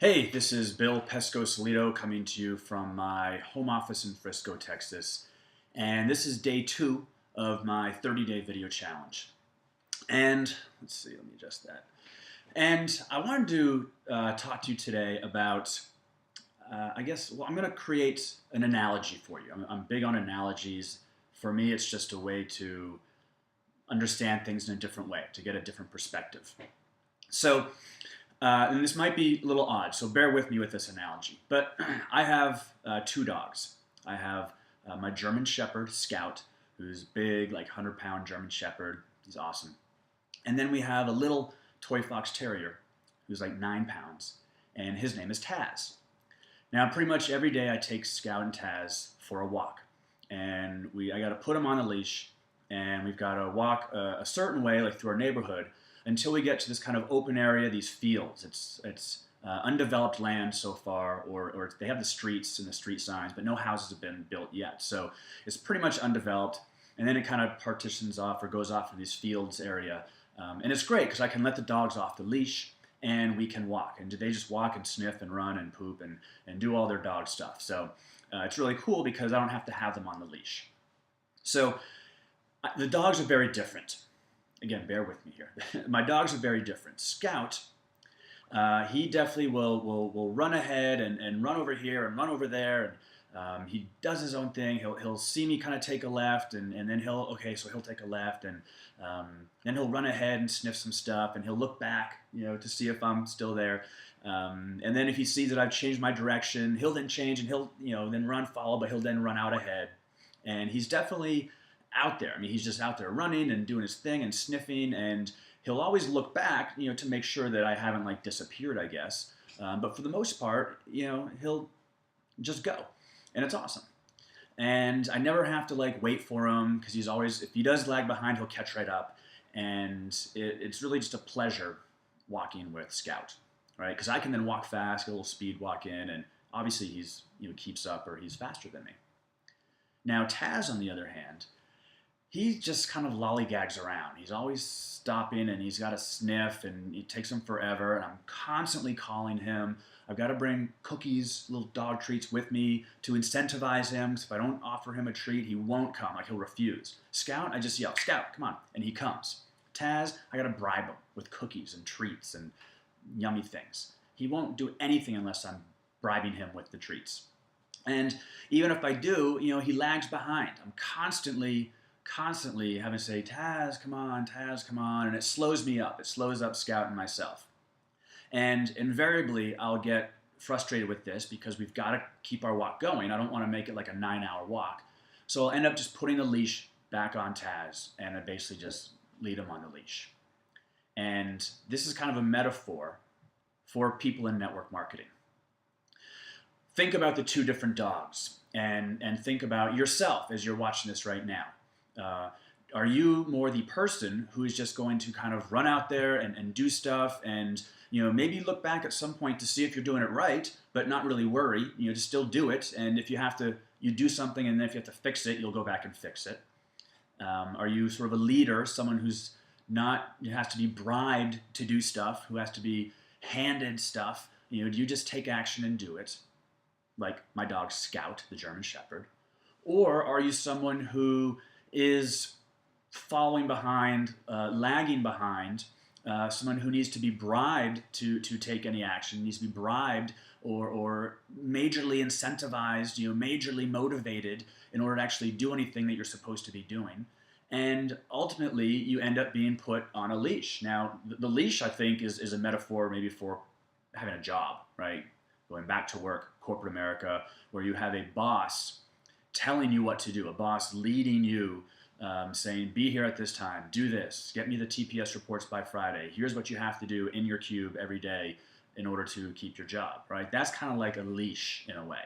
Hey, this is Bill Pescosolido coming to you from my home office in Frisco, Texas. And this is day 2 of my 30-day video challenge. And let's see, let me adjust that. And I wanted to talk to you today about, I'm going to create an analogy for you. I'm big on analogies. For me, it's just a way to understand things in a different way, to get a different perspective. So, and this might be a little odd, so bear with me with this analogy. But I have 2 dogs. I have my German Shepherd, Scout, who's big, like 100-pound German Shepherd. He's awesome. And then we have a little toy fox terrier, who's like 9 pounds, and his name is Taz. Now, pretty much every day I take Scout and Taz for a walk. And I got to put them on a leash, and we've got to walk a certain way, like through our neighborhood, until we get to this kind of open area, these fields. It's undeveloped land so far, or they have the streets and the street signs, but no houses have been built yet. So it's pretty much undeveloped, and then it kind of partitions off or goes off in these fields area. And it's great because I can let the dogs off the leash, and we can walk. And they just walk and sniff and run and poop and do all their dog stuff. So it's really cool because I don't have to have them on the leash. So the dogs are very different. Again, bear with me here. My dogs are very different. Scout, he definitely will run ahead and run over here and run over there. And he does his own thing. He'll see me kind of take a left, and then he'll take a left, and then he'll run ahead and sniff some stuff, and he'll look back, to see if I'm still there. And then if he sees that I've changed my direction, he'll then change, and he'll then follow, but he'll then run out ahead. And he's definitely out there. I mean, he's just out there running and doing his thing and sniffing, and he'll always look back, to make sure that I haven't like disappeared, I guess. But for the most part, he'll just go, and it's awesome. And I never have to like wait for him because he's always, if he does lag behind, he'll catch right up, and it's really just a pleasure walking with Scout, right? Because I can then walk fast, get a little speed walk in, and obviously he's keeps up, or he's faster than me. Now Taz, on the other hand, he just kind of lollygags around. He's always stopping, and he's got to sniff, and it takes him forever, and I'm constantly calling him. I've got to bring cookies, little dog treats with me to incentivize him, because if I don't offer him a treat, he won't come. Like, he'll refuse. Scout, I just yell, "Scout, come on," and he comes. Taz, I got to bribe him with cookies and treats and yummy things. He won't do anything unless I'm bribing him with the treats. And even if I do, he lags behind. I'm constantly having to say, Taz, come on, and it slows me up. It slows up Scout and myself. And invariably, I'll get frustrated with this because we've got to keep our walk going. I don't want to make it like a 9-hour walk. So I'll end up just putting the leash back on Taz, and I basically just lead him on the leash. And this is kind of a metaphor for people in network marketing. Think about the 2 different dogs, and think about yourself as you're watching this right now. Are you more the person who is just going to kind of run out there and do stuff, and maybe look back at some point to see if you're doing it right, but not really worry, to still do it, and if you have to, you do something, and then if you have to fix it, you'll go back and fix it? Are you sort of a leader, someone who's not, has to be bribed to do stuff, who has to be handed stuff? Do you just take action and do it, like my dog Scout, the German Shepherd? Or are you someone who is following behind, lagging behind, someone who needs to be bribed to take any action, needs to be bribed or majorly incentivized, majorly motivated in order to actually do anything that you're supposed to be doing? And ultimately, you end up being put on a leash. Now, the leash, I think, is a metaphor maybe for having a job, right? Going back to work, corporate America, where you have a boss telling you what to do, a boss leading you, saying, be here at this time, do this, get me the TPS reports by Friday, here's what you have to do in your cube every day in order to keep your job, right? That's kind of like a leash in a way.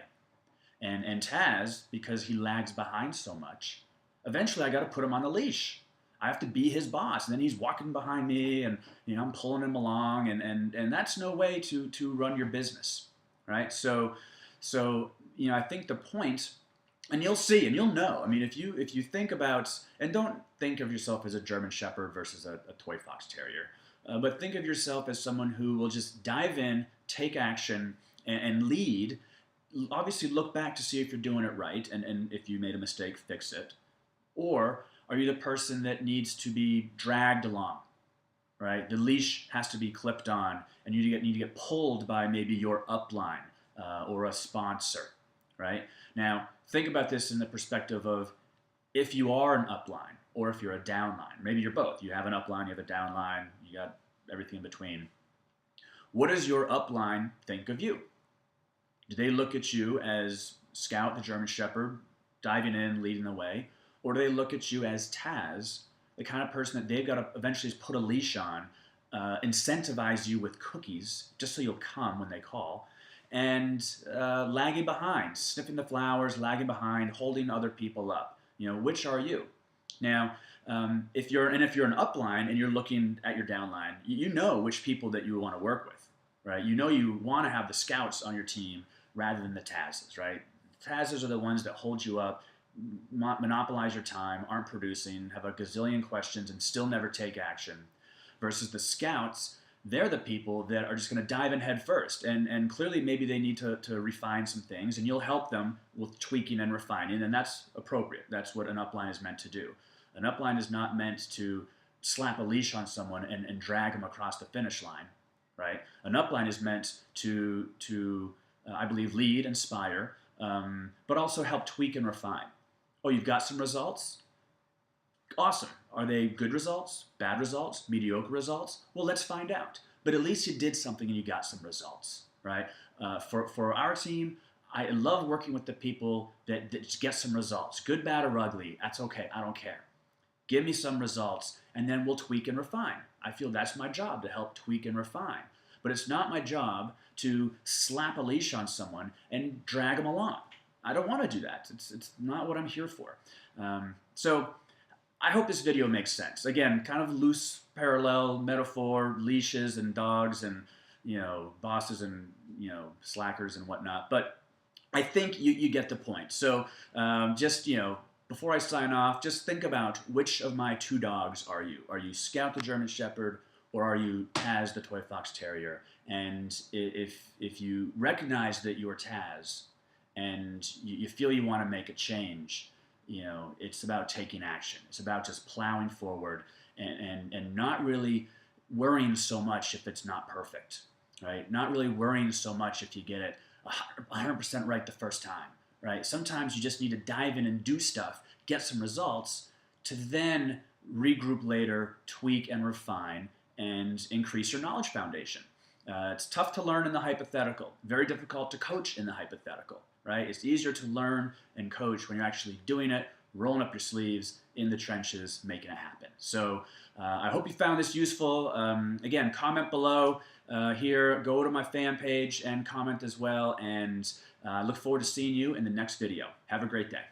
And Taz, because he lags behind so much, eventually I got to put him on the leash. I have to be his boss, and then he's walking behind me, and I'm pulling him along, and that's no way to run your business, right? So I think the point. And you'll see, and you'll know. I mean, if you think about, and don't think of yourself as a German Shepherd versus a toy fox terrier. but think of yourself as someone who will just dive in, take action, and lead. Obviously, look back to see if you're doing it right, and if you made a mistake, fix it. Or are you the person that needs to be dragged along? Right? The leash has to be clipped on, and you need to get pulled by maybe your upline or a sponsor, right? Now, think about this in the perspective of if you are an upline or if you're a downline. Maybe you're both. You have an upline, you have a downline, you got everything in between. What does your upline think of you? Do they look at you as Scout, the German Shepherd, diving in, leading the way? Or do they look at you as Taz, the kind of person that they've got to eventually put a leash on, incentivize you with cookies, just so you'll come when they call, and lagging behind, sniffing the flowers, lagging behind, holding other people up? Which are you? Now, if you're an upline and you're looking at your downline, you know which people that you want to work with, right? You know you want to have the Scouts on your team rather than the Tazes, right? Tazes are the ones that hold you up, monopolize your time, aren't producing, have a gazillion questions, and still never take action. Versus the Scouts, they're the people that are just going to dive in head first. And clearly maybe they need to refine some things, and you'll help them with tweaking and refining, and that's appropriate. That's what an upline is meant to do. An upline is not meant to slap a leash on someone and drag them across the finish line, right? An upline is meant to I believe, lead, inspire, but also help tweak and refine. Oh, you've got some results? Awesome. Are they good results, bad results, mediocre results? Well, let's find out. But at least you did something and you got some results, right? For our team, I love working with the people that just get some results. Good, bad, or ugly, that's okay. I don't care. Give me some results, and then we'll tweak and refine. I feel that's my job, to help tweak and refine. But it's not my job to slap a leash on someone and drag them along. I don't want to do that. It's not what I'm here for. So I hope this video makes sense. Again, kind of loose parallel metaphor, leashes and dogs and bosses and slackers and whatnot. But I think you get the point. So just before I sign off, just think about which of my two dogs are you? Are you Scout the German Shepherd, or are you Taz the Toy Fox Terrier? And if you recognize that you're Taz and you feel you want to make a change, it's about taking action. It's about just plowing forward and not really worrying so much if it's not perfect, right? Not really worrying so much if you get it 100% right the first time, right? Sometimes you just need to dive in and do stuff, get some results, to then regroup later, tweak and refine, and increase your knowledge foundation. It's tough to learn in the hypothetical, very difficult to coach in the hypothetical, right? It's easier to learn and coach when you're actually doing it, rolling up your sleeves in the trenches, making it happen. So I hope you found this useful. Again, comment below here, go to my fan page and comment as well, and look forward to seeing you in the next video. Have a great day.